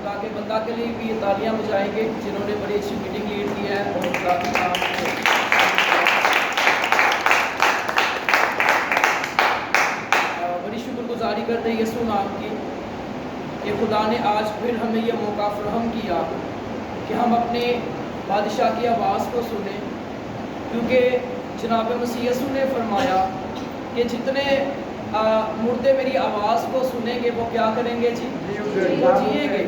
خدا کے بندہ کے لیے بھی تالیاں بجائیں گے جنہوں نے بڑی اچھی میٹنگ لیڈ کی ہے اور خدا کے کام بڑی شکر گزاری کرتے ہیں یسوع نام کی کہ خدا نے آج پھر ہمیں یہ موقع فراہم کیا کہ ہم اپنے بادشاہ کی آواز کو سنیں، کیونکہ جناب مسیح یسوع نے فرمایا کہ جتنے مردے میری آواز کو سنیں گے وہ کیا کریں گے جی؟ وہ جیئیں گے۔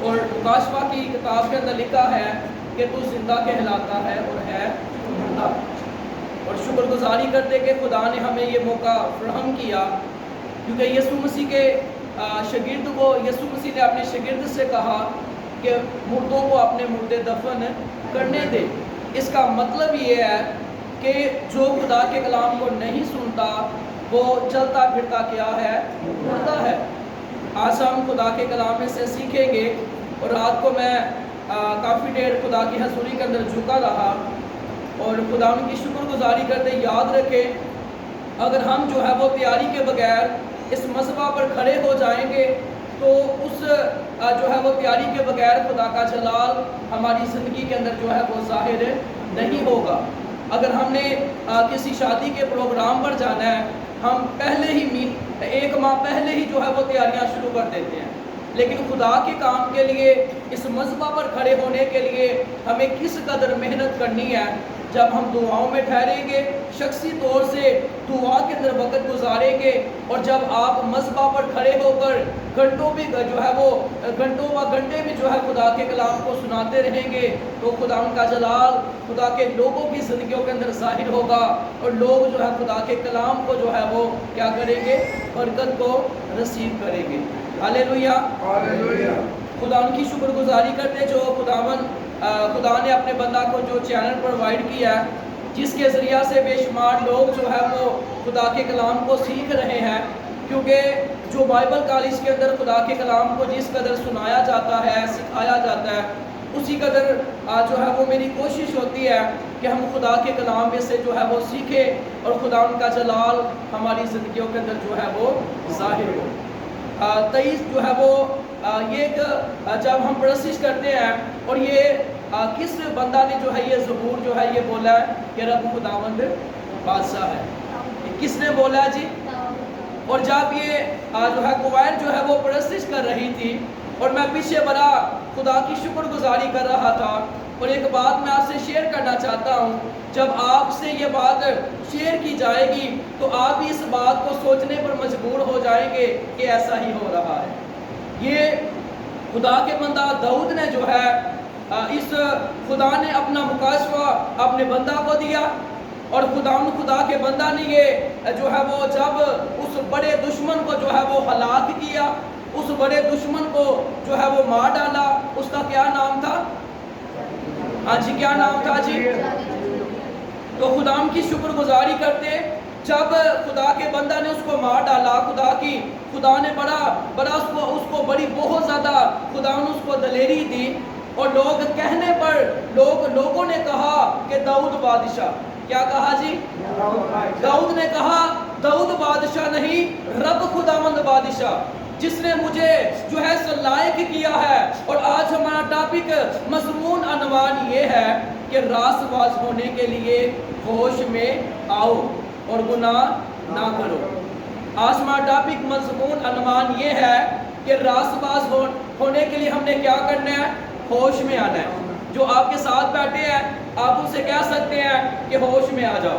اور مکاشفہ کی کتاب کے اندر لکھا ہے کہ تو زندہ کہلاتا ہے اور ہے مردہ۔ اور شکر گزاری کرتے کہ خدا نے ہمیں یہ موقع فراہم کیا، کیونکہ یسوع مسیح کے شاگرد کو یسوع مسیح نے اپنے شاگرد سے کہا کہ مردوں کو اپنے مردے دفن کرنے دے۔ اس کا مطلب یہ ہے کہ جو خدا کے کلام کو نہیں سنتا وہ چلتا پھرتا کیا ہے؟ مردہ ہے۔ آج ہم خدا کے کلام میں سے سیکھیں گے، اور رات کو میں کافی دیر خدا کی حضوری کے اندر جھکا رہا، اور خدا ان کی شکر گزاری کرتے یاد رکھیں اگر ہم جو ہے وہ تیاری کے بغیر اس مذبح پر کھڑے ہو جائیں گے تو اس جو ہے وہ تیاری کے بغیر خدا کا جلال ہماری زندگی کے اندر جو ہے وہ ظاہر نہیں ہوگا۔ اگر ہم نے کسی شادی کے پروگرام پر جانا ہے، ہم پہلے ہی ایک ماہ پہلے ہی جو ہے وہ تیاریاں شروع کر دیتے ہیں، لیکن خدا کے کام کے لیے اس مذبح پر کھڑے ہونے کے لیے ہمیں کس قدر محنت کرنی ہے۔ جب ہم دعاؤں میں ٹھہریں گے، شخصی طور سے دعا کے اندر وقت گزاریں گے، اور جب آپ مذبح پر کھڑے ہو کر گھنٹوں بھی جو ہے وہ گھنٹوں و گھنٹے بھی جو ہے خدا کے کلام کو سناتے رہیں گے تو خدا ان کا جلال خدا کے لوگوں کی زندگیوں کے اندر ظاہر ہوگا، اور لوگ جو ہے خدا کے کلام کو جو ہے وہ کیا کریں گے؟ برکت کو رسیو کریں گے۔ ہاللیلویہ۔ خدا ان کی شکر گزاری کرتے جو خدا نے اپنے بندہ کو جو چینل پرووائڈ کیا ہے، جس کے ذریعہ سے بے شمار لوگ جو ہے وہ خدا کے کلام کو سیکھ رہے ہیں، کیونکہ جو بائبل کالج کے اندر خدا کے کلام کو جس قدر سنایا جاتا ہے، سکھایا جاتا ہے، اسی قدر جو ہے وہ میری کوشش ہوتی ہے کہ ہم خدا کے کلام میں سے جو ہے وہ سیکھیں اور خدا ان کا جلال ہماری زندگیوں کے اندر جو ہے وہ ظاہر ہو۔ 23 جو ہے وہ یہ جب ہم پرستش کرتے ہیں، اور یہ کس بندہ نے جو ہے یہ زبور جو ہے یہ بولا ہے کہ رب خداوند بادشاہ ہے؟ کس نے بولا ہے جی؟ اور جب یہ جو ہے کوائر جو ہے وہ پرستش کر رہی تھی، اور میں پیچھے بڑا خدا کی شکر گزاری کر رہا تھا، اور ایک بات میں آپ سے شیئر کرنا چاہتا ہوں، جب آپ سے یہ بات شیئر کی جائے گی تو آپ اس بات کو سوچنے پر مجبور ہو جائیں گے کہ ایسا ہی ہو رہا ہے۔ یہ خدا کے بندہ داؤد نے جو ہے اس خدا نے اپنا مکاشفہ اپنے بندہ کو دیا، اور خدا کے بندہ نے یہ جو ہے وہ جب اس بڑے دشمن کو جو ہے وہ ہلاک کیا، اس بڑے دشمن کو جو ہے وہ مار ڈالا، اس کا کیا نام تھا؟ ہاں جی، کیا نام تھا جی؟ تو خدا کی شکر گزاری کرتے جب خدا کے بندہ نے اس کو مار ڈالا، خدا نے بڑا اس کو بڑی بہت زیادہ خدا نے اس کو دلیری دی، اور لوگ کہنے پر لوگوں نے کہا کہ داؤد بادشاہ۔ کیا کہا جی؟ داؤد نے کہا داؤد بادشاہ نہیں، رب خداوند بادشاہ، جس نے مجھے جو ہے لائق کیا ہے۔ اور آج ہمارا ٹاپک مضمون عنوان یہ ہے کہ راست باز ہونے کے لیے ہوش میں آؤ اور گناہ نہ کرو۔ آج ہمارا ٹاپک مضمون عنوان یہ ہے کہ راست باز ہونے کے لیے ہم نے کیا کرنا ہے؟ ہوش میں آنا ہے۔ جو آپ کے ساتھ بیٹھے ہیں آپ ان سے کہہ سکتے ہیں کہ ہوش میں آ جاؤ۔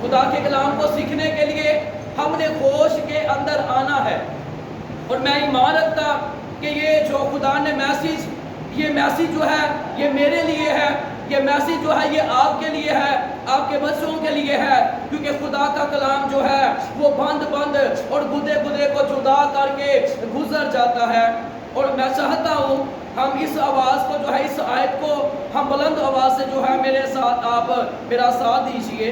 خدا کے کلام کو سیکھنے کے لیے ہم نے ہوش کے اندر آنا ہے، اور میں ایمان رکھتا کہ یہ جو خدا نے یہ میسیج جو ہے یہ میرے لیے ہے، یہ میسیج جو ہے یہ آپ کے لیے ہے، آپ کے بچوں کے لیے ہے، کیونکہ خدا کا کلام جو ہے وہ بند اور گدے کو جدا کر کے گزر جاتا ہے۔ اور میں چاہتا ہوں ہم اس آواز کو جو ہے اس آیت کو ہم بلند آواز سے جو ہے میرے ساتھ آپ میرا ساتھ دیجئے،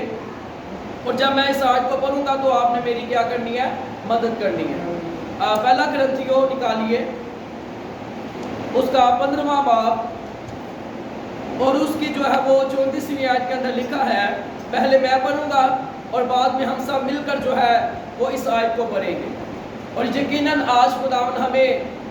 اور جب میں اس آیت کو پڑھوں گا تو آپ نے میری کیا کرنی ہے؟ مدد کرنی ہے۔ پہلا کرنتھیوں نکالیے، اس کا 15واں باب، اور اس کی جو ہے وہ 34ویں آیت کے اندر لکھا ہے۔ پہلے میں پڑھوں گا اور بعد میں ہم سب مل کر جو ہے وہ اس آیت کو پڑھیں گے، اور یقیناً آج خداوند ہمیں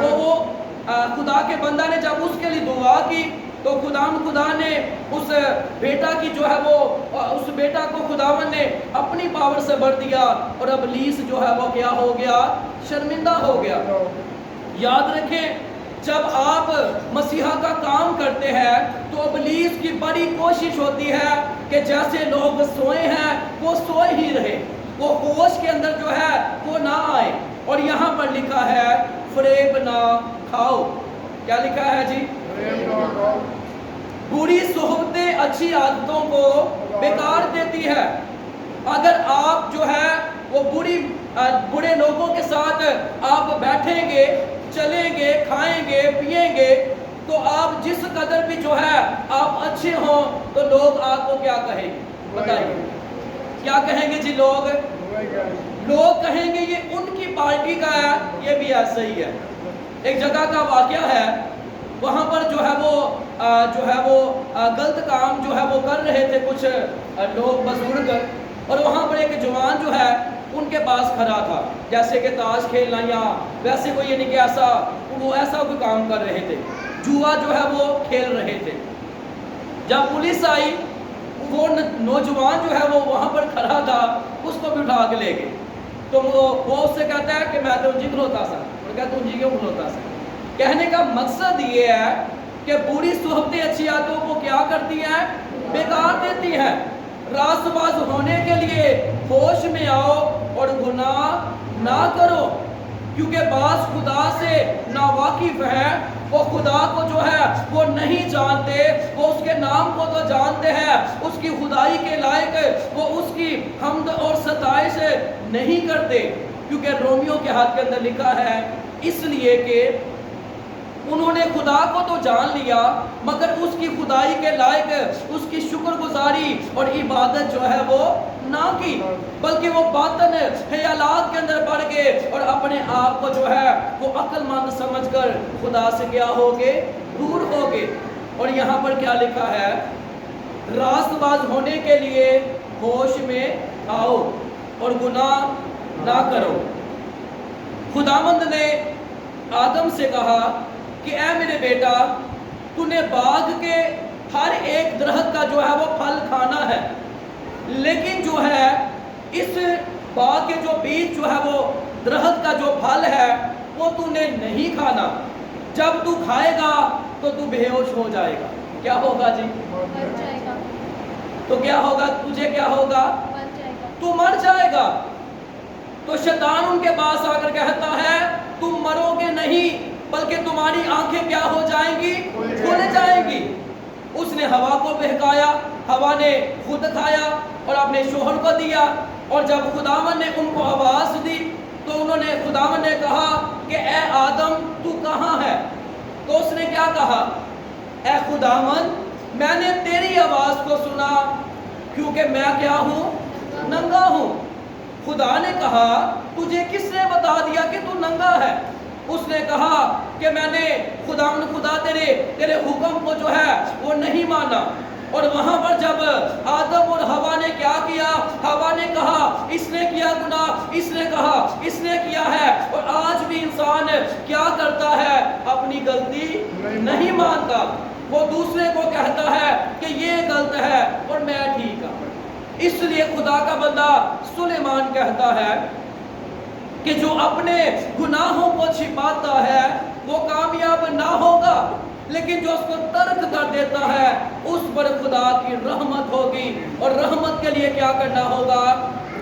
تو وہ خدا کے بندہ نے جب اس کے لیے دعا کی تو خدا نے اس بیٹا کی جو ہے وہ اس بیٹا کو خداوند نے اپنی پاور سے بھر دیا، اور ابلیس جو ہے وہ کیا ہو گیا؟ شرمندہ ہو گیا۔ یاد رکھیں، جب آپ مسیحا کا کام کرتے ہیں تو ابلیس کی بڑی کوشش ہوتی ہے کہ جیسے لوگ سوئے ہیں وہ سوئے ہی رہے، وہ ہوش کے اندر جو ہے وہ نہ آئے۔ اور یہاں پر لکھا ہے فریب نہ کھاؤ۔ کیا لکھا ہے جی؟ بری صحبتیں اچھی عادتوں کو بیکار دیتی ہے۔ اگر آپ جو ہے وہ برے لوگوں کے ساتھ آپ بیٹھیں گے، چلیں گے، کھائیں گے، پیئیں گے، تو آپ جس قدر بھی جو ہے آپ اچھے ہوں تو لوگ آپ کو کیا کہیں گے؟ بتائیے کیا کہیں گے جی؟ لوگ کہیں گے یہ ان کی پارٹی کا ہے، یہ بھی ایسا ہی ہے۔ ایک جگہ کا واقعہ ہے، وہاں پر جو ہے وہ غلط کام جو ہے وہ کر رہے تھے کچھ لوگ بزرگ، اور وہاں پر ایک جوان جو ہے ان کے پاس کھڑا تھا، جیسے کہ تاش کھیلنا یا ویسے کوئی یعنی کہ وہ ایسا کوئی کام کر رہے تھے، جوا جو ہے وہ کھیل رہے تھے۔ جب پولیس آئی، وہ نوجوان جو ہے وہ وہاں پر کھڑا تھا، اس کو بھی اٹھا کے لے گئے۔ تو وہ اس سے کہتا ہے کہ میں تو جی کھلوتا سا، اور کہتا ہوں جی کیوں کھلوتا سا؟ کہنے کا مقصد یہ ہے کہ بری صحبتیں اچھی عادتوں کو کیا کرتی ہیں؟ بیکار دیتی ہیں۔ راست باز ہونے کے لیے ہوش میں آؤ اور گناہ نہ کرو، کیونکہ بعض خدا سے ناواقف ہیں، وہ خدا کو جو ہے وہ نہیں جانتے، وہ اس کے نام کو تو جانتے ہیں، اس کی خدائی کے لائق وہ اس کی حمد اور ستائش نہیں کرتے، کیونکہ رومیو کے ہاتھ کے اندر لکھا ہے اس لیے کہ انہوں نے خدا کو تو جان لیا مگر اس کی خدائی کے لائق اس کی شکر گزاری اور عبادت جو ہے وہ نہ کی، بلکہ وہ باطن خیالات کے اندر پڑ گئے اور اپنے آپ کو جو ہے وہ عقل مند سمجھ کر خدا سے کیا ہوگے؟ دور ہوگے۔ اور یہاں پر کیا لکھا ہے؟ راست باز ہونے کے لیے ہوش میں آؤ اور گناہ نہ کرو۔ خداوند نے آدم سے کہا کہ اے میرے بیٹا، تو نے باغ کے ہر ایک درخت کا جو ہے وہ پھل کھانا ہے، لیکن جو ہے اس باغ کے جو بیچ جو ہے وہ درخت کا جو پھل ہے وہ تو نے نہیں کھانا، جب تو کھائے گا تو تو بے ہوش ہو جائے گا۔ کیا ہوگا جی؟ مر جائے گا۔ تو کیا ہوگا؟ تجھے کیا ہوگا؟ مر جائے گا۔ تو مر جائے گا۔ تو شیطان ان کے پاس آ کر کہتا ہے تم مرو گے نہیں، بلکہ تمہاری آنکھیں کیا ہو جائیں گی؟ کھل جائیں گی۔ اس نے ہوا کو بہکایا، ہوا نے خود کھایا اور اپنے شوہر کو دیا، اور جب خداوند نے ان کو آواز دی تو خداوند نے کہا کہ اے آدم تو کہاں ہے؟ تو اس نے کیا کہا؟ اے خداوند میں نے تیری آواز کو سنا، کیونکہ میں کیا ہوں؟ ننگا ہوں۔ خدا نے کہا تجھے کس نے بتا دیا کہ تو ننگا ہے؟ اس نے کہا کہ میں نے خدا تیرے حکم کو جو ہے وہ نہیں مانا۔ اور وہاں پر جب آدم اور ہوا نے کیا کیا؟ ہوا نے کہا اس نے کیا گناہ، اس نے کہا اس نے کیا ہے۔ اور آج بھی انسان کیا کرتا ہے؟ اپنی غلطی نہیں مانتا، وہ دوسرے کو کہتا ہے کہ یہ غلط ہے اور میں ٹھیک ہوں۔ اس لیے خدا کا بندہ سلیمان کہتا ہے کہ جو اپنے گناہوں کو چھپاتا ہے وہ کامیاب نہ ہوگا، لیکن جو اس کو ترک کر دیتا ہے اس پر خدا کی رحمت ہوگی۔ اور رحمت کے لیے کیا کرنا ہوگا؟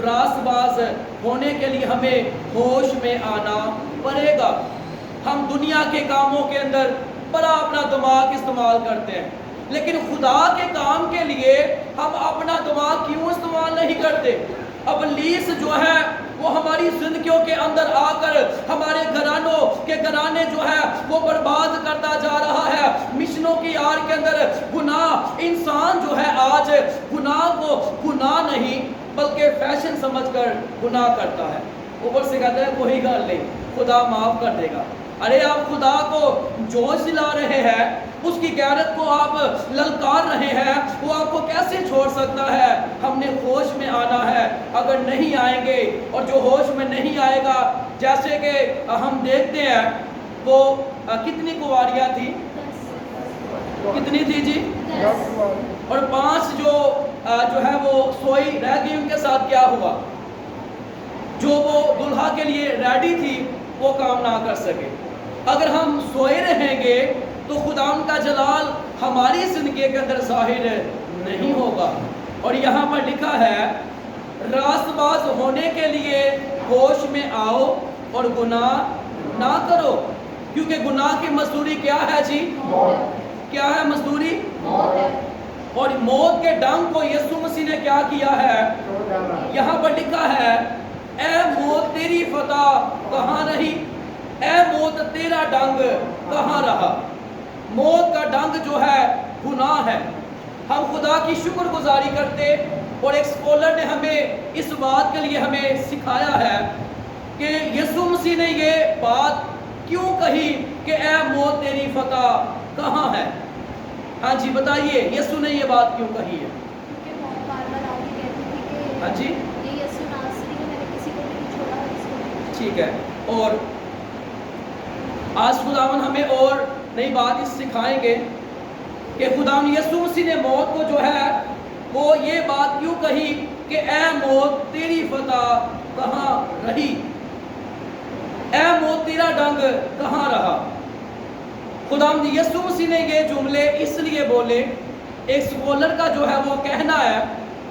راست باز ہونے کے لیے ہمیں ہوش میں آنا پڑے گا۔ ہم دنیا کے کاموں کے اندر بڑا اپنا دماغ استعمال کرتے ہیں، لیکن خدا کے کام کے لیے ہم اپنا دماغ کیوں استعمال نہیں کرتے؟ ابلیس جو ہے وہ ہماری زندگیوں کے اندر آ کر ہمارے گھرانوں کے گھرانے جو ہے وہ برباد کرتا جا رہا ہے۔ مشنوں کی آڑ کے اندر گناہ، انسان جو ہے آج گناہ کو گناہ نہیں بلکہ فیشن سمجھ کر گناہ کرتا ہے۔ اوپر سے کہتے ہیں کوئی گل نہیں، خدا معاف کر دے گا۔ ارے آپ خدا کو جوش دلا رہے ہیں، اس کی غیرت کو آپ للکار رہے ہیں، وہ آپ کو کیسے چھوڑ سکتا ہے؟ ہم نے ہوش میں آنا ہے۔ اگر نہیں آئیں گے، اور جو ہوش میں نہیں آئے گا، جیسے کہ ہم دیکھتے ہیں وہ کتنی کنواریاں تھیں؟ کتنی تھی جی؟ 10 اور 5 جو ہے وہ سوئی رہ گئی، ان کے ساتھ کیا ہوا؟ جو وہ دلہا کے لیے ریڈی تھی وہ کام نہ کر سکے۔ اگر ہم سوئے رہیں گے تو خدا ان کا جلال ہماری زندگی کے اندر ظاہر نہیں ہوگا۔ اور یہاں پر لکھا ہے راست باز ہونے کے لیے ہوش میں آؤ اور گناہ نہ کرو، کیونکہ گناہ کی مزدوری کیا ہے جی؟ کیا ہے مزدوری؟ اور موت کے ڈنگ کو یسوع مسیح نے کیا کیا ہے؟ یہاں پر لکھا ہے اے موت تیری فتح کہاں رہی؟ اے موت تیرا ڈنگ کہاں رہا؟ موت کا ڈنگ جو ہے گناہ ہے۔ ہم خدا کی شکر گزاری کرتے، اور ایک اسکالر نے ہمیں اس بات کے لیے ہمیں سکھایا ہے کہ یسوع مسیح نے یہ بات کیوں کہی کہ اے موت تیری فتح کہاں ہے؟ ہاں جی بتائیے، یسوع نے یہ بات کیوں کہی ہے؟ کیونکہ موت بار بار آ کے کہتی تھی کہ ہاں جی یہ یسوع ناصری ہے، میں نے کسی کو نہیں چھوڑا اس کو۔ ٹھیک ہے، اور آج خداوند ہمیں اور نئی بات اس سکھائیں گے کہ خداوند یسوع مسیح نے موت کو جو ہے وہ یہ بات کیوں کہی کہ اے موت تیری فتح کہاں رہی؟ اے موت تیرا ڈنگ کہاں رہا؟ خداوند یسوع مسیح نے یہ جملے اس لیے بولے، ایک اسکالر کا جو ہے وہ کہنا ہے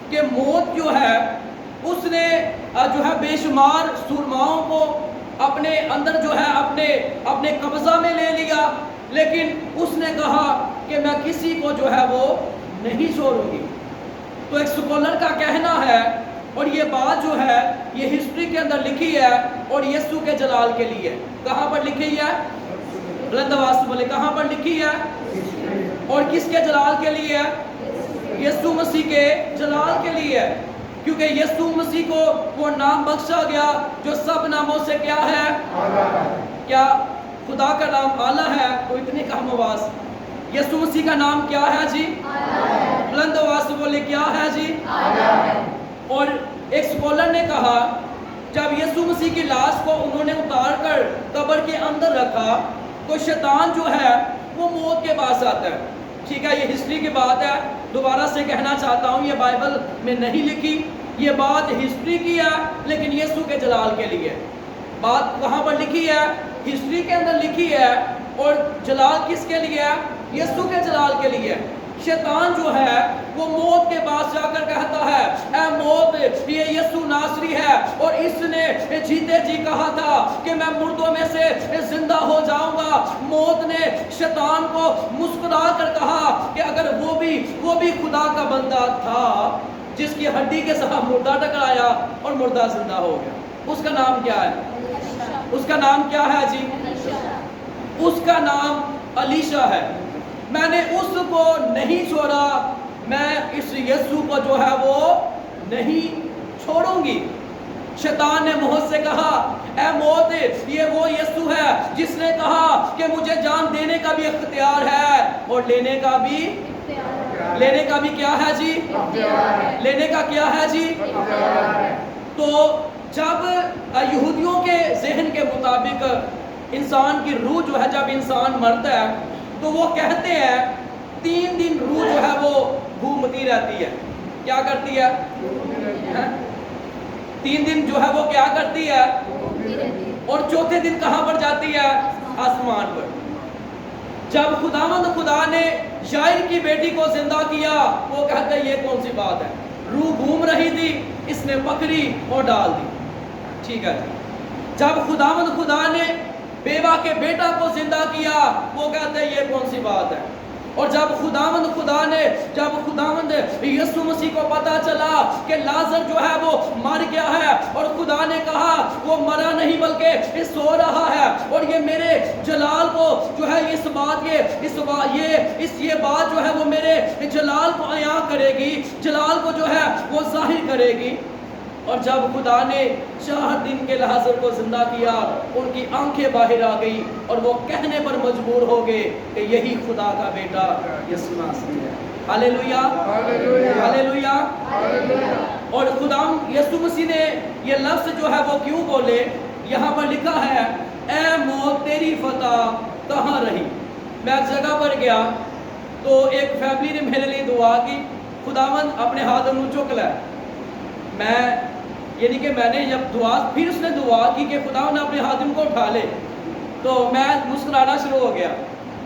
کہ موت جو ہے اس نے جو ہے بے شمار سرماؤں کو اپنے اندر جو ہے اپنے قبضہ میں لے لیا، لیکن اس نے کہا کہ میں کسی کو جو ہے وہ نہیں چھوڑوں گی۔ تو ایک اسکالر کا کہنا ہے، اور یہ بات جو ہے یہ ہسٹری کے اندر لکھی ہے اور یسوع کے جلال کے لیے۔ کہاں پر لکھی ہے؟ بلند آواز سے بولے، کہاں پر لکھی ہے؟ اور کس کے جلال کے لیے ہے؟ یسوع مسیح کے جلال کے لیے ہے، کیونکہ یسوع مسیح کو وہ نام بخشا گیا جو سب ناموں سے کیا ہے؟ کیا خدا کا نام اعلیٰ ہے؟ تو اتنی کم آواز، یسوع مسیح کا نام کیا ہے جی؟ بلند آواز سے بولے کیا ہے جی؟ اور ایک اسکالر نے کہا جب یسوع مسیح کی لاش کو انہوں نے اتار کر قبر کے اندر رکھا تو شیطان جو ہے وہ موت کے پاس آتا ہے۔ ٹھیک ہے، یہ ہسٹری کی بات ہے، دوبارہ سے کہنا چاہتا ہوں، یہ بائبل میں نہیں لکھی، یہ بات ہسٹری کی ہے لیکن یسوع کے جلال کے لیے۔ بات کہاں پر لکھی ہے؟ ہسٹری کے اندر لکھی ہے، اور جلال کس کے لیے ہے؟ یسوع کے جلال کے لیے۔ شیطان جو ہے وہ موت کے پاس جا کر کہتا ہے اے موت یہ یسوع ناصری ہے، اور اس نے جیتے جی کہا تھا کہ میں مردوں میں سے زندہ ہو جاؤں گا۔ موت نے شیطان کو مسکرا کر کہا کہ اگر وہ بھی خدا کا بندہ تھا جس کی ہڈی کے ساتھ مردہ ٹکرایا اور مردہ زندہ ہو گیا، اس کا نام کیا ہے؟ اس کا نام کیا ہے جی؟ اس کا نام علیشا ہے۔ میں نے اس کو نہیں چھوڑا، میں اس یسوع کو جو ہے وہ نہیں چھوڑوں گی۔ شیطان نے موت سے کہا اے موت یہ وہ یسوع ہے جس نے کہا کہ مجھے جان دینے کا بھی اختیار ہے اور لینے کا بھی کیا ہے جی؟ لینے کا کیا ہے جی؟ تو جب یہودیوں کے ذہن کے مطابق انسان کی روح جو ہے جب انسان مرتا ہے تو وہ کہتے ہیں 3 دن روح جو ہے وہ گھومتی رہتی ہے۔ کیا کرتی ہے؟ 3 دن جو ہے وہ کیا کرتی ہے؟ اور چوتھے دن کہاں پر جاتی ہے؟ آسمان پر۔ جب خدا نے یائر کی بیٹی کو زندہ کیا، وہ کہتے ہیں یہ کون سی بات ہے؟ روح گھوم رہی تھی، اس نے پکڑی اور ڈال دی۔ ٹھیک ہے، جب خدا نے بیوہ کے بیٹا کو زندہ کیا، وہ کہتے ہیں یہ کون سی بات ہے؟ اور جب خداوند یسوع مسیح کو پتا چلا کہ لازر جو ہے وہ مر گیا ہے، اور خدا نے کہا وہ مرا نہیں بلکہ سو رہا ہے، اور یہ میرے جلال کو جو ہے یہ بات جو ہے وہ میرے جلال کو عیاں کرے گی، جلال کو جو ہے وہ ظاہر کرے گی۔ اور جب خدا نے 4 دن کے لازر کو زندہ کیا، ان کی آنکھیں باہر آ گئی اور وہ کہنے پر مجبور ہو گئے کہ یہی خدا کا بیٹا یسوع ناصری ہے۔ ہاللیلویہ، ہاللیلویہ۔ اور خدا یسوع مسیح نے یہ لفظ جو ہے وہ کیوں بولے؟ یہاں پر لکھا ہے اے موت تیری فتح کہاں رہی. میں ایک جگہ پر گیا تو ایک فیملی نے میرے لیے دعا کی, خداوند اپنے ہاتھ میں چک لے. میں یعنی کہ میں نے جب دعا, پھر اس نے دعا کی کہ خداوند اپنے ہاتھ کو اٹھا لے, تو میں مسکرانا شروع ہو گیا.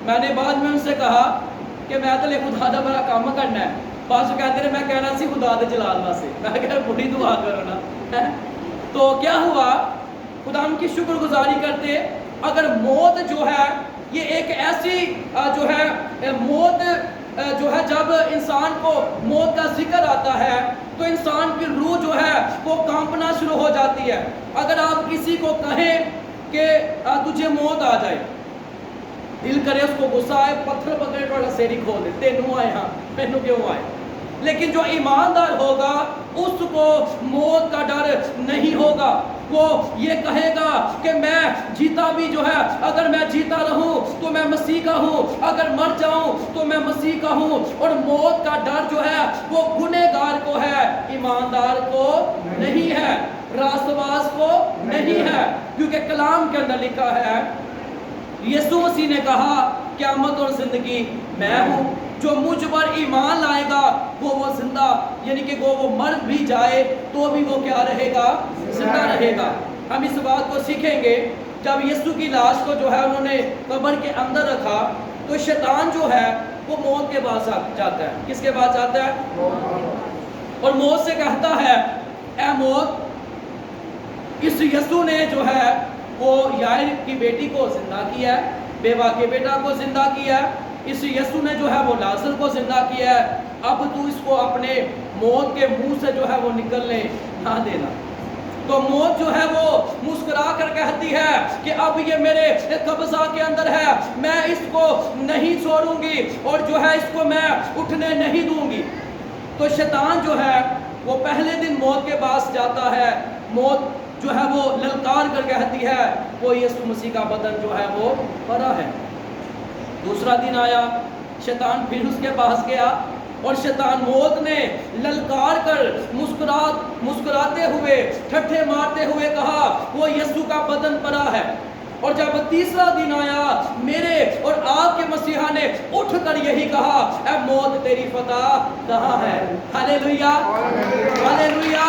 میں نے بعد میں ان سے کہا کہ میں تو لے خدا دا بڑا کام کرنا ہے. بعض کہتے ہیں میں کہنا سی خدا دے جلال واسطے, میں کہا بڑی دعا کرو نا. تو کیا ہوا, خدا ان کی شکر گزاری کرتے. اگر موت جو ہے یہ ایک ایسی جو ہے موت جو ہے, جب انسان کو موت کا ذکر آتا ہے تو انسان کی روح جو ہے وہ کانپنا شروع ہو جاتی ہے. اگر آپ کسی کو کہیں کہ تجھے موت آ جائے, دل کرے اس کو غصہ آئے, پتھر پکڑے ٹوڑا سیری کھول دے, تینوں آئے ہاں مینوں کیوں آئے. لیکن جو ایماندار ہوگا اس کو موت کا ڈر نہیں ہوگا. وہ یہ کہے گا کہ میں جیتا بھی جو ہے, اگر میں جیتا رہوں تو میں مسیح کا ہوں, اگر مر جاؤں تو میں مسیح کا ہوں. اور موت کا ڈر جو ہے وہ گنہگار کو ہے, ایماندار کو نہیں ہے, راست باز کو نہیں ہے. کیونکہ کلام کے اندر لکھا ہے, یسوع مسیح نے کہا قیامت اور زندگی میں ہوں, جو مجھ پر ایمان لائے گا وہ زندہ, یعنی کہ وہ مر بھی جائے تو بھی وہ کیا رہے گا, زندہ رہے گا. ہم اس بات کو سیکھیں گے. جب یسوع کی لاش کو جو ہے انہوں نے قبر کے اندر رکھا تو شیطان جو ہے وہ موت کے پاس جاتا ہے. کس کے پاس جاتا ہے؟ اور موت سے کہتا ہے اے موت, اس یسوع نے جو ہے وہ یائر کی بیٹی کو زندہ کیا ہے, بیوہ کے بیٹا کو زندہ کیا ہے, اس یسوع نے جو ہے وہ لازر کو زندہ کیا ہے. اب تو اس کو اپنے موت کے منہ سے جو ہے وہ نکلنے نہ دینا. تو موت جو ہے وہ مسکرا کر کہتی ہے کہ اب یہ میرے قبضہ کے اندر ہے, میں اس کو نہیں چھوڑوں گی اور جو ہے اس کو میں اٹھنے نہیں دوں گی. تو شیطان جو ہے وہ پہلے دن موت کے پاس جاتا ہے, موت جو ہے وہ للکار کر کہتی ہے وہ یسوع مسیح کا بدن جو ہے وہ پڑا ہے. دوسرا دن آیا, شیطان پھر اس کے پاس گیا اور شیطان موت نے للکار کر مسکراتے ہوئے ٹھٹھے مارتے ہوئے کہا وہ یسوع کا بدن پڑا ہے. اور جب تیسرا دن آیا, میرے اور آپ کے مسیحا نے اٹھ کر یہی کہا اے موت تیری فتح کہاں ہے. ہاللیلویا, ہاللیلویا.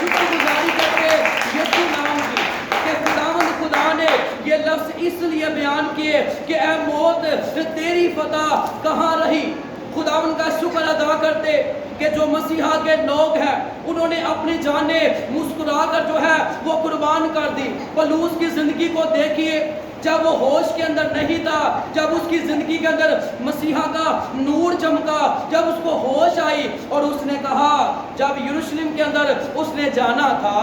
شکر گزاری کر کے یسوع نام کی کہ خدا نے یہ لفظ اس لیے بیان کیے کہ اے موت تیری فتح کہاں رہی. خدا ان کا شکر ادا کرتے کہ جو مسیحا کے لوگ ہیں انہوں نے اپنی جانیں مسکرا کر جو ہے وہ قربان کر دی. پولس کی زندگی کو دیکھیے, جب وہ ہوش کے اندر نہیں تھا, جب اس کی زندگی کے اندر مسیحا کا نور چمکا, جب اس کو ہوش آئی اور اس نے کہا, جب یروشلم کے اندر اس نے جانا تھا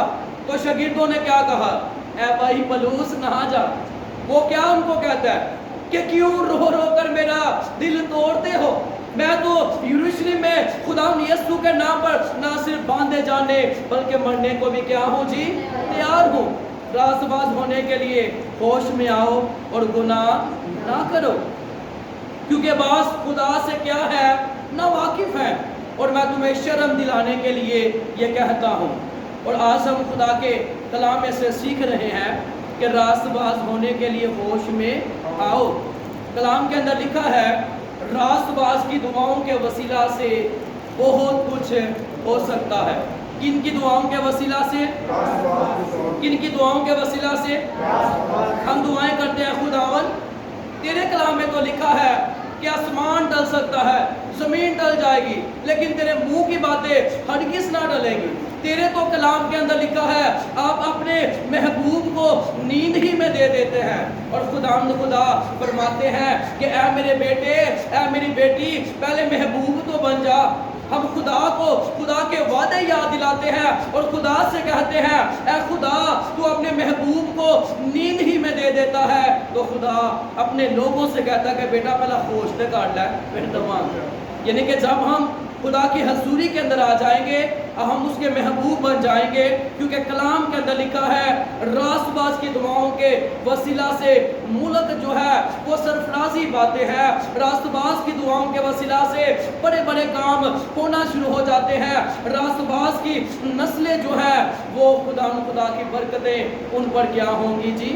تو شاگردوں نے کیا کہا, اے بھائی پولس نہ جا. وہ کیا ان کو کہتا ہے کہ کیوں رو رو کر میرا دل توڑتے ہو, میں تو یروشلم میں خدا یسوع کے نام پر نہ صرف باندھے جانے بلکہ مرنے کو بھی کیا ہوں جی, تیار ہوں. راست باز ہونے کے لیے ہوش میں آؤ اور گناہ نہ کرو, کیونکہ بعض خدا سے کیا ہے نہ واقف ہے. اور میں تمہیں شرم دلانے کے لیے یہ کہتا ہوں. اور آج ہم خدا کے کلام میں سے سیکھ رہے ہیں کہ راست باز ہونے کے لیے ہوش میں آؤ. کلام کے اندر لکھا ہے راست باز کی دعاؤں کے وسیلہ سے بہت کچھ ہو سکتا ہے. کن کی دعاؤں کے وسیلہ سے, کن کی دعاؤں کے وسیلہ سے ہم دعائیں کرتے ہیں خداوند تیرے کلام میں تو لکھا ہے کہ آسمان ڈل سکتا ہے, زمین ڈل جائے گی, لیکن تیرے منہ کی باتیں ہرگز نہ ڈلیں گی. تیرے تو کلام کے اندر لکھا ہے آپ اپنے محبوب کو نیند ہی میں دے دیتے ہیں. اور خدا فرماتے ہیں کہ اے میرے بیٹے, اے میری بیٹی, پہلے محبوب تو بن جا. ہم خدا کے وعدے یاد دلاتے ہیں اور خدا سے کہتے ہیں اے خدا تو اپنے محبوب کو نیند ہی میں دے دیتا ہے. تو خدا اپنے لوگوں سے کہتا ہے کہ بیٹا پہلا ہوش سے کاٹ لے پھر دماغ. یعنی کہ جب ہم خدا کی حضوری کے اندر آ جائیں گے ہم اس کے محبوب بن جائیں گے, کیونکہ کلام کے اندر لکھا ہے راست باز کی دعاؤں کے وسیلہ سے ملک جو ہے وہ سرفرازی باتیں ہیں. راست باز کی دعاؤں کے وسیلہ سے بڑے بڑے کام ہونا شروع ہو جاتے ہیں. راست باز کی نسلیں جو ہے وہ خدا کی برکتیں ان پر کیا ہوں گی جی,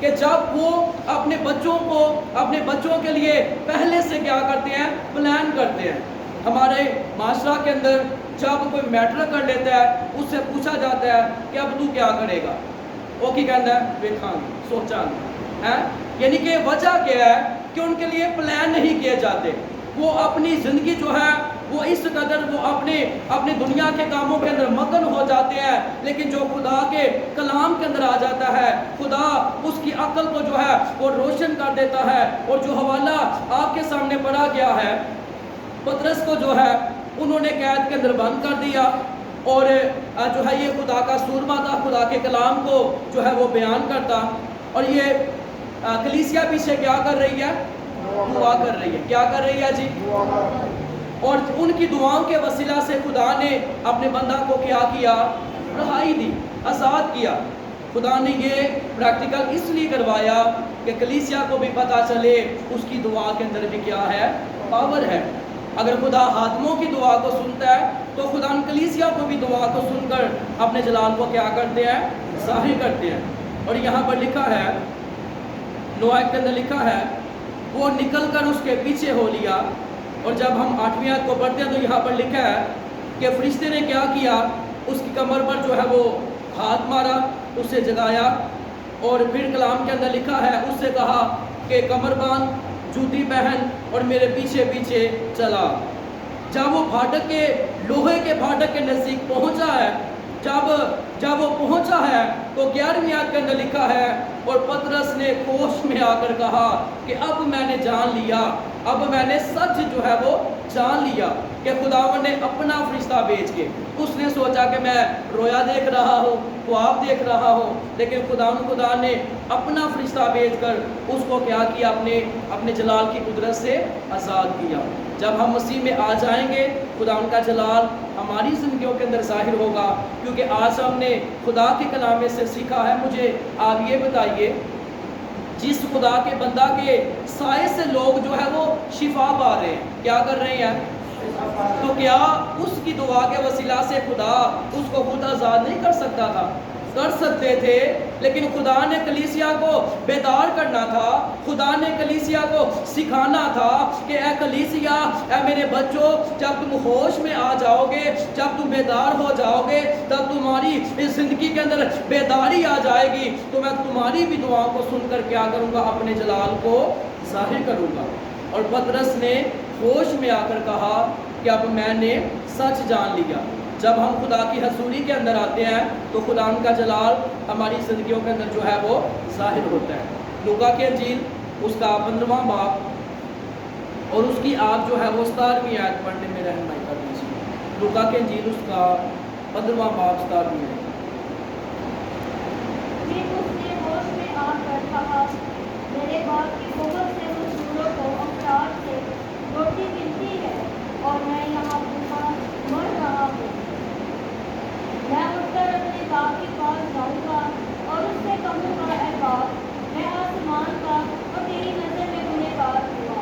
کہ جب وہ اپنے بچوں کے لیے پہلے سے کیا کرتے ہیں، پلان کرتے ہیں. ہمارے معاشرہ کے اندر جب کوئی میٹر کر لیتا ہے اس سے پوچھا جاتا ہے کہ اب تو کیا کرے گا، وہ کی کہتا ہے دیکھاں گے، سوچاں گے. یعنی کہ وجہ کیا ہے کہ ان کے لیے پلان نہیں کیے جاتے. وہ اپنی زندگی جو ہے وہ اس قدر وہ اپنے دنیا کے کاموں کے اندر مگن ہو جاتے ہیں، لیکن جو خدا کے کلام کے اندر آ جاتا ہے، خدا اس کی عقل کو جو ہے وہ روشن کر دیتا ہے. اور جو حوالہ آپ کے سامنے پڑھا گیا ہے، پطرس کو جو ہے انہوں نے قید کے اندر بند کر دیا، اور جو ہے یہ خدا کا سورما تھا، خدا کے کلام کو جو ہے وہ بیان کرتا. اور یہ کلیسیا پیچھے کیا کر رہی ہے، دعا کر رہی ہے. کیا کر رہی ہے جی؟ اور ان کی دعاؤں کے وسیلہ سے خدا نے اپنے بندہ کو کیا رہائی دی، آزاد کیا. خدا نے یہ پریکٹیکل اس لیے کروایا کہ کلیسیا کو بھی پتہ چلے اس کی دعا کے اندر بھی کیا ہے، پاور ہے. اگر خدا حاکموں کی دعا کو سنتا ہے تو خدا ان کلیسیا کو بھی دعا کو سن کر اپنے جلال کو کیا کرتے ہیں، ظاہر کرتے ہیں. اور یہاں پر لکھا ہے، نوح کے اندر لکھا ہے، وہ نکل کر اس کے پیچھے ہو لیا. اور جب ہم 8ویں آیت کو پڑھتے ہیں تو یہاں پر لکھا ہے کہ فرشتے نے کیا، اس کی کمر پر جو ہے وہ ہاتھ مارا، اسے جگایا. اور پھر کلام کے اندر لکھا ہے، اس سے کہا کہ کمر باندھ، جوتی پہن اور میرے پیچھے پیچھے چلا. جب وہ پھاٹک کے لوہے کے پھاٹک کے نزدیک پہنچا ہے، جب وہ پہنچا ہے تو 11ویں آیت کے اندر لکھا ہے، اور پطرس نے ہوش میں آ کر کہا کہ اب میں نے جان لیا، اب میں نے سچ جو ہے وہ جان لیا کہ خداوند نے اپنا فرشتہ بھیج کے. اس نے سوچا کہ میں رویا دیکھ رہا ہوں، خواب دیکھ رہا ہوں، لیکن خدا نے اپنا فرشتہ بھیج کر اس کو کیا اپنے جلال کی قدرت سے آزاد کیا. جب ہم مسیح میں آ جائیں گے، خدا ان کا جلال ہماری زندگیوں کے اندر ظاہر ہوگا. کیونکہ آج ہم نے خدا کے کلام میں سے سیکھا ہے. مجھے آپ یہ بتائیے، جس خدا کے بندہ کے سائے سے لوگ جو ہے وہ شفا پا رہے ہیں، کیا کر رہے ہیں، تو کیا اس کی دعا کے وسیلہ سے خدا اس کو خود آزاد نہیں کر سکتا تھا؟ کر سکتے تھے، لیکن خدا نے کلیسیا کو بیدار کرنا تھا. خدا نے کلیسیا کو سکھانا تھا کہ اے کلیسیا، اے میرے بچوں، جب تم ہوش میں آ جاؤ گے، جب تم بیدار ہو جاؤ گے، تب تمہاری اس زندگی کے اندر بیداری آ جائے گی، تو میں تمہاری بھی دعاؤں کو سن کر کیا کروں گا، اپنے جلال کو ظاہر کروں گا. اور پطرس نے ہوش میں آ کر کہا کہ اب میں نے سچ جان لیا. جب ہم خدا کی حضوری کے اندر آتے ہیں تو خدا ان کا جلال ہماری زندگیوں کے اندر جو ہے وہ ظاہر ہوتا ہے. لوکا کی انجیل اس کا 15واں باب اور اس کی آپ جو ہے وہ 17ویں آیت پڑھنے میں رہنمائی کر دیجیے. لوکا کی انجیل اس کا 15واں باب 17ویں آیت. اس نے ہوش میں آ کر کہا، میرے باپ کی بہت سے مزدوروں کو افراد سے روٹی ملتی ہے اور میں یہاں بھوکا مر رہا ہوں. میں اٹھ کر اپنے باپ کے پاس جاؤں گا اور اس سے کہوں گا، اے باپ، میں آسمان کا اور تیری نظر میں گنہگار ہوا.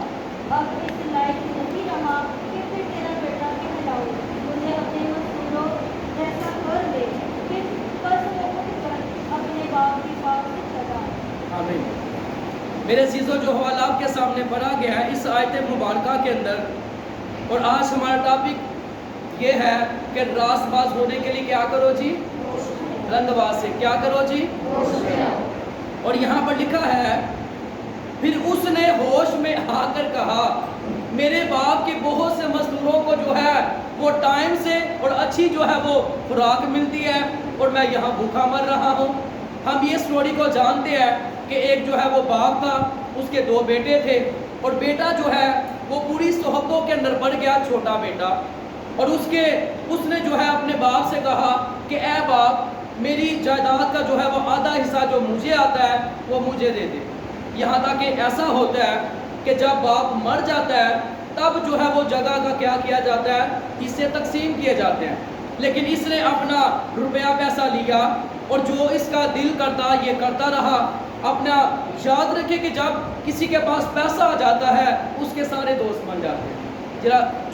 اب اس لائق نہیں رہا کہ پھر تیرا بیٹا کہلاؤں. مجھے اپنے مزدوروں جیسا کر دے. پھر بس وہ اٹھ کر اپنے باپ کے پاس سے چلا. آمین. میرے عزیزو، جو حوالہ آپ کے سامنے پڑھا گیا ہے اس آیت مبارکہ کے اندر، اور آج ہمارا ٹاپک یہ ہے کہ راست باز ہونے کے لیے کیا کرو جی، رند باز سے کیا کرو جی. اور یہاں پر لکھا ہے، پھر اس نے ہوش میں آ کر کہا، میرے باپ کے بہت سے مزدوروں کو جو ہے وہ ٹائم سے اور اچھی جو ہے وہ خوراک ملتی ہے اور میں یہاں بھوکا مر رہا ہوں. ہم یہ سٹوری کو جانتے ہیں کہ ایک جو ہے وہ باپ تھا، اس کے 2 بیٹے تھے، اور بیٹا جو ہے وہ پوری صحبتوں کے اندر بڑھ گیا، چھوٹا بیٹا. اور اس نے جو ہے اپنے باپ سے کہا کہ اے باپ، میری جائیداد کا جو ہے وہ آدھا حصہ جو مجھے آتا ہے وہ مجھے دے دے. یہاں تک کہ ایسا ہوتا ہے کہ جب باپ مر جاتا ہے تب جو ہے وہ جگہ کا کیا کیا جاتا ہے، حصے تقسیم کیے جاتے ہیں. لیکن اس نے اپنا روپیہ پیسہ لیا اور جو اس کا دل کرتا یہ کرتا رہا. اپنا یاد رکھے کہ جب کسی کے پاس پیسہ آ جاتا ہے اس کے سارے دوست بن جاتے ہیں.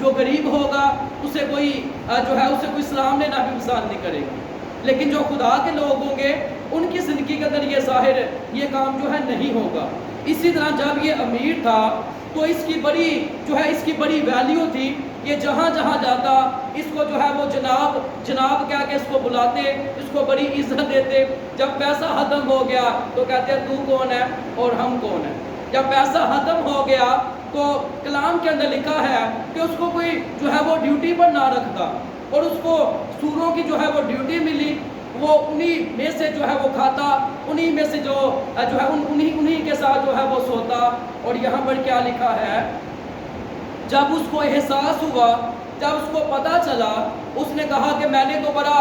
جو غریب ہوگا اسے کوئی جو ہے اسے کوئی سلام لینا بھی پسند نہیں کرے گا. لیکن جو خدا کے لوگ ہوں گے ان کی زندگی کے اندر یہ ظاہر یہ کام جو ہے نہیں ہوگا۔ اسی طرح جب یہ امیر تھا تو اس کی بڑی ویلیو تھی، یہ جہاں جہاں جاتا اس کو جو ہے وہ جناب جناب کہہ کے اس کو بلاتے، اس کو بڑی عزت دیتے۔ جب پیسہ ختم ہو گیا تو کہتے ہیں تو کون ہے اور ہم کون ہیں۔ جب پیسہ ختم ہو گیا تو کلام کے اندر لکھا ہے کہ اس کو کوئی جو ہے وہ ڈیوٹی پر نہ رکھتا، اور اس کو سوروں کی جو ہے وہ ڈیوٹی ملی، وہ انہی میں سے جو ہے وہ کھاتا، انہی میں سے جو ہے انہی کے ساتھ جو ہے وہ سوتا۔ اور یہاں پر کیا لکھا ہے، جب اس کو احساس ہوا، جب اس کو پتہ چلا، اس نے کہا کہ میں نے تو بڑا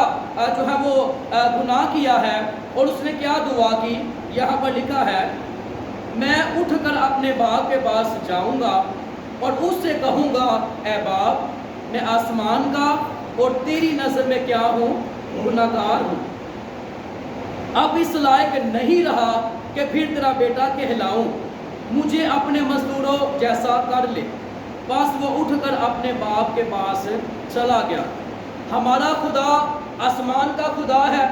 جو ہے وہ گناہ کیا ہے، اور اس نے کیا دعا کی، یہاں پر لکھا ہے میں اٹھ کر اپنے باپ کے پاس جاؤں گا اور اس سے کہوں گا اے باپ میں آسمان کا اور تیری نظر میں کیا ہوں، گناہ گار ہوں، اب اس لائق نہیں رہا کہ پھر تیرا بیٹا کہلاؤں، مجھے اپنے مزدوروں جیسا کر لے۔ بس وہ اٹھ کر اپنے باپ کے پاس چلا گیا۔ ہمارا خدا آسمان کا خدا ہے،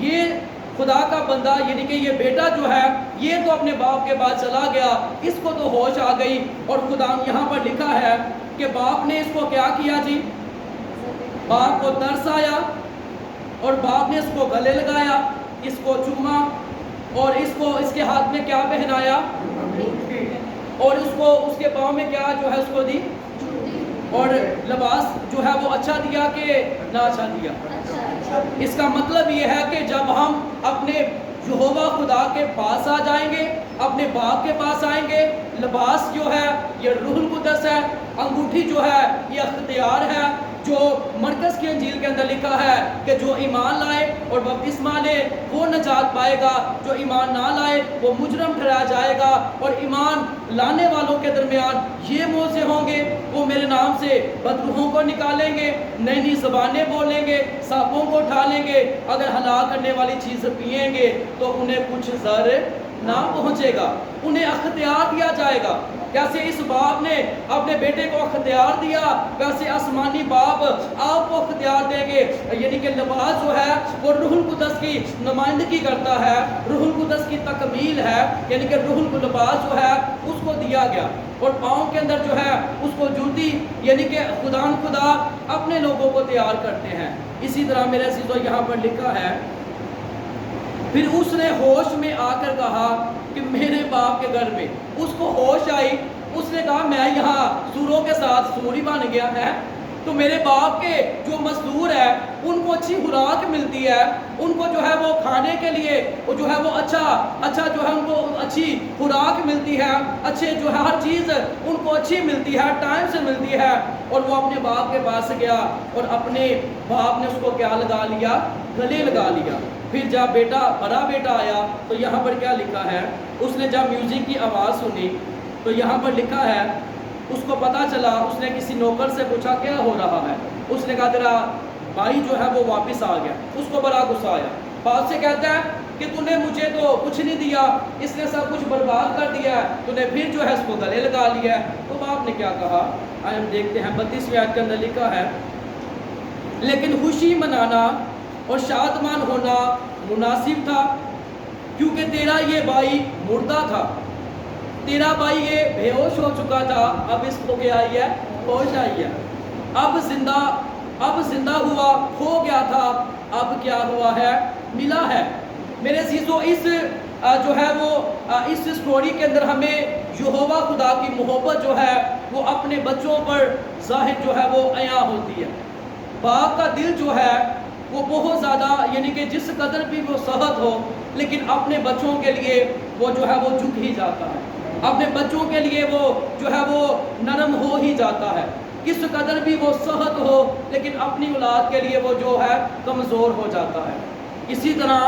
یہ خدا کا بندہ یعنی کہ یہ بیٹا جو ہے یہ تو اپنے باپ کے پاس چلا گیا، اس کو تو ہوش آ گئی، اور خدا یہاں پر لکھا ہے کہ باپ نے اس کو کیا کیا جی، باپ کو ترس آیا اور باپ نے اس کو گلے لگایا، اس کو چوما، اور اس کے ہاتھ میں کیا پہنایا، اور اس کے پاؤں میں کیا جو ہے اس کو دی، اور لباس جو ہے وہ اچھا دیا کہ نہ اچھا دیا۔ اس کا مطلب یہ ہے کہ جب ہم اپنے یہوہ خدا کے پاس آ جائیں گے، اپنے باپ کے پاس آئیں گے، لباس جو ہے یہ روح القدس ہے، انگوٹھی جو ہے یہ اختیار ہے، جو مرکز کی انجیل کے اندر لکھا ہے کہ جو ایمان لائے اور بپتسمہ لے وہ نجات پائے گا، جو ایمان نہ لائے وہ مجرم ٹھہرایا جائے گا۔ اور ایمان لانے والوں کے درمیان یہ موضوع ہوں گے، وہ میرے نام سے بدروحوں کو نکالیں گے، نئی نئی زبانیں بولیں گے، سانپوں کو اٹھا لیں گے، اگر ہلاک کرنے والی چیز پئیں گے تو انہیں کچھ زر نہ پہنچے گا، انہیں اختیار دیا جائے گا۔ جیسے اس باپ نے اپنے بیٹے کو اختیار دیا، ویسے آسمانی باپ آپ کو اختیار دیں گے، یعنی کہ لباس جو ہے وہ روح القدس کی نمائندگی کرتا ہے، روح القدس کی تکمیل ہے، یعنی کہ روح القدس جو ہے اس کو دیا گیا، اور پاؤں کے اندر جو ہے اس کو جوتی، یعنی کہ خدا اپنے لوگوں کو تیار کرتے ہیں۔ اسی طرح میرے عزیزو یہاں پر لکھا ہے پھر اس نے ہوش میں آ کر کہا کہ میرے باپ کے گھر میں، اس کو ہوش آئی، اس نے کہا میں یہاں سوروں کے ساتھ سوری بن گیا ہے، تو میرے باپ کے جو مزدور ہے ان کو اچھی خوراک ملتی ہے، ان کو جو ہے وہ کھانے کے لیے وہ جو ہے وہ اچھا جو ہے ان کو اچھی خوراک ملتی ہے، اچھے جو ہے ہر چیز ان کو اچھی ملتی ہے، ٹائم سے ملتی ہے، اور وہ اپنے باپ کے پاس گیا اور اپنے باپ نے اس کو کیا لگا لیا، گلے لگا لیا۔ پھر جب بڑا بیٹا آیا تو یہاں پر کیا لکھا ہے، اس نے جب میوزک کی آواز سنی تو یہاں پر لکھا ہے اس کو پتا چلا، اس نے کسی نوکر سے پوچھا کیا ہو رہا ہے، اس نے کہا تیرا بھائی جو ہے وہ واپس آ گیا۔ اس کو بڑا غصہ آیا، باپ سے کہتا ہے کہ تو نے مجھے تو کچھ نہیں دیا، اس نے سب کچھ برباد کر دیا ہے، تو نے پھر جو ہے اس کو گلے لگا لیا ہے۔ تو باپ نے کیا کہا، آئے ہم دیکھتے ہیں 32ویں آیت کے اندر لکھا ہے لیکن خوشی منانا اور شادمان ہونا مناسب تھا، کیونکہ تیرا یہ بھائی مردہ تھا، تیرا بھائی یہ بے ہوش ہو چکا تھا، اب اس کو کیا آئی ہے، ہوش آئی ہے، اب زندہ ہوا، کھو گیا تھا، اب کیا ہوا ہے، ملا ہے۔ میرے عزیزو اس جو ہے وہ اس سٹوری کے اندر ہمیں یہوہ خدا کی محبت جو ہے وہ اپنے بچوں پر ظاہر جو ہے وہ عیاں ہوتی ہے۔ باپ کا دل جو ہے وہ بہت زیادہ یعنی کہ جس قدر بھی وہ سخت ہو لیکن اپنے بچوں کے لیے وہ جو ہے وہ جھک ہی جاتا ہے، اپنے بچوں کے لیے وہ جو ہے وہ نرم ہو ہی جاتا ہے، کس قدر بھی وہ سخت ہو لیکن اپنی اولاد کے لیے وہ جو ہے کمزور ہو جاتا ہے۔ اسی طرح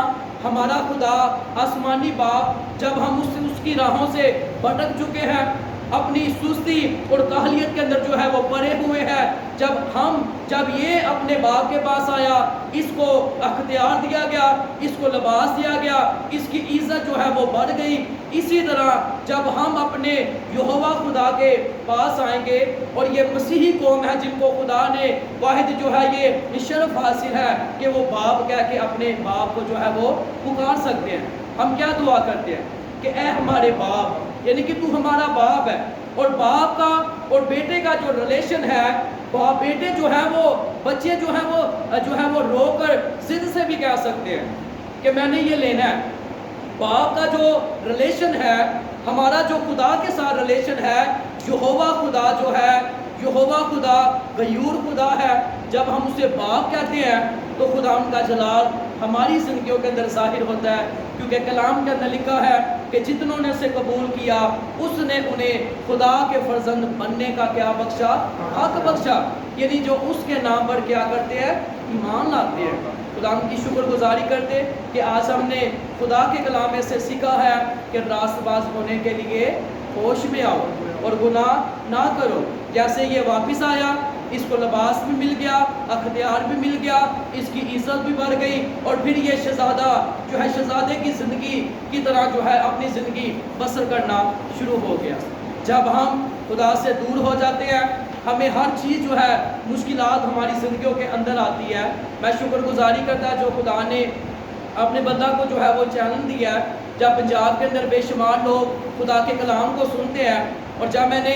ہمارا خدا آسمانی باپ جب ہم اس کی راہوں سے بھٹک چکے ہیں، اپنی سستی اور کاہلیت کے اندر جو ہے وہ پڑے ہوئے ہیں، جب یہ اپنے باپ کے پاس آیا، اس کو اختیار دیا گیا، اس کو لباس دیا گیا، اس کی عزت جو ہے وہ بڑھ گئی۔ اسی طرح جب ہم اپنے یہوہ خدا کے پاس آئیں گے، اور یہ مسیحی قوم ہے جن کو خدا نے واحد جو ہے یہ شرف حاصل ہے کہ وہ باپ کہہ کے اپنے باپ کو جو ہے وہ پکار سکتے ہیں، ہم کیا دعا کرتے ہیں کہ اے ہمارے باپ، یعنی کہ تو ہمارا باپ ہے۔ اور باپ کا اور بیٹے کا جو ریلیشن ہے، باپ بیٹے جو ہے وہ بچے جو ہے وہ رو کر ضد سے بھی کہہ سکتے ہیں کہ میں نے یہ لینا ہے۔ باپ کا جو ریلیشن ہے، ہمارا جو خدا کے ساتھ ریلیشن ہے، یہوہ خدا جو ہے، یہوہ خدا غیور خدا ہے، جب ہم اسے باپ کہتے ہیں تو خدا ان کا جلال ہماری زندگیوں کے اندر ظاہر ہوتا ہے، کیونکہ کلام کے اندر لکھا ہے کہ جتنوں نے اسے قبول کیا اس نے انہیں خدا کے فرزند بننے کا کیا بخشا؟ حق بخشا، یعنی جو اس کے نام پر کیا کرتے ہیں؟ ایمان لاتے ہیں۔ خدا ان کی شکر گزاری کرتے کہ آج ہم نے خدا کے کلام میں سے سیکھا ہے کہ راست باز ہونے کے لیے ہوش میں آؤ اور گناہ نہ کرو۔ جیسے یہ واپس آیا، اس کو لباس بھی مل گیا، اختیار بھی مل گیا، اس کی عزت بھی بڑھ گئی، اور پھر یہ شہزادہ جو ہے شہزادے کی زندگی کی طرح جو ہے اپنی زندگی بسر کرنا شروع ہو گیا۔ جب ہم خدا سے دور ہو جاتے ہیں، ہمیں ہر چیز جو ہے مشکلات ہماری زندگیوں کے اندر آتی ہے۔ میں شکر گزاری کرتا جو خدا نے اپنے بندہ کو جو ہے وہ چیلنج دیا ہے، جب پنجاب کے اندر بے شمار لوگ خدا کے کلام کو سنتے ہیں، اور جب میں نے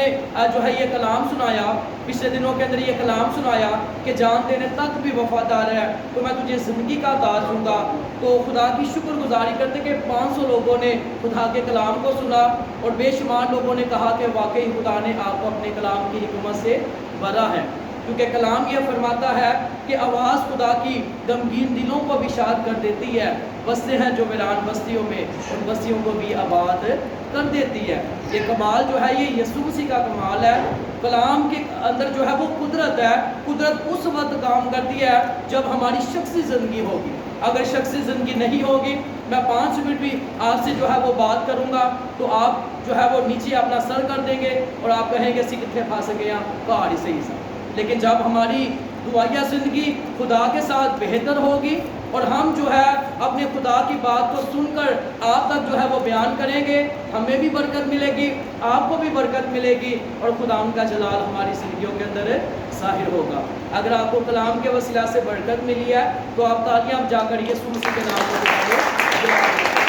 جو ہے یہ کلام سنایا، پچھلے دنوں کے اندر یہ کلام سنایا کہ جان دینے تک بھی وفادار ہے تو میں تجھے زندگی کا تاج دوں گا، تو خدا کی شکر گزاری کرتے کہ 500 لوگوں نے خدا کے کلام کو سنا، اور بے شمار لوگوں نے کہا کہ واقعی خدا نے آپ کو اپنے کلام کی حکمت سے بھرا ہے، کیونکہ کلام یہ فرماتا ہے کہ آواز خدا کی غمگین دلوں کو بھی شاد کر دیتی ہے، بستے ہیں جو ویران بستیوں میں، ان بستیوں کو بھی آباد کر دیتی ہے۔ یہ کمال جو ہے یہ یسوع مسیح کا کمال ہے۔ کلام کے اندر جو ہے وہ قدرت ہے، قدرت اس وقت کام کرتی ہے جب ہماری شخصی زندگی ہوگی۔ اگر شخصی زندگی نہیں ہوگی، میں 5 منٹ بھی آپ سے جو ہے وہ بات کروں گا تو آپ جو ہے وہ نیچے اپنا سر کر دیں گے اور آپ کہیں گے سی کتنے پھا سکے ہیں پہاڑی صحیح سا۔ لیکن جب ہماری دعائیہ زندگی خدا کے ساتھ بہتر ہوگی، اور ہم جو ہے اپنے خدا کی بات کو سن کر آپ تک جو ہے وہ بیان کریں گے، ہمیں بھی برکت ملے گی، آپ کو بھی برکت ملے گی، اور خدا ان کا جلال ہماری زندگیوں کے اندر ظاہر ہوگا۔ اگر آپ کو کلام کے وسیلہ سے برکت ملی ہے تو آپ تالیاں جا کر یسوع مسیح کے نام کو بتائیں۔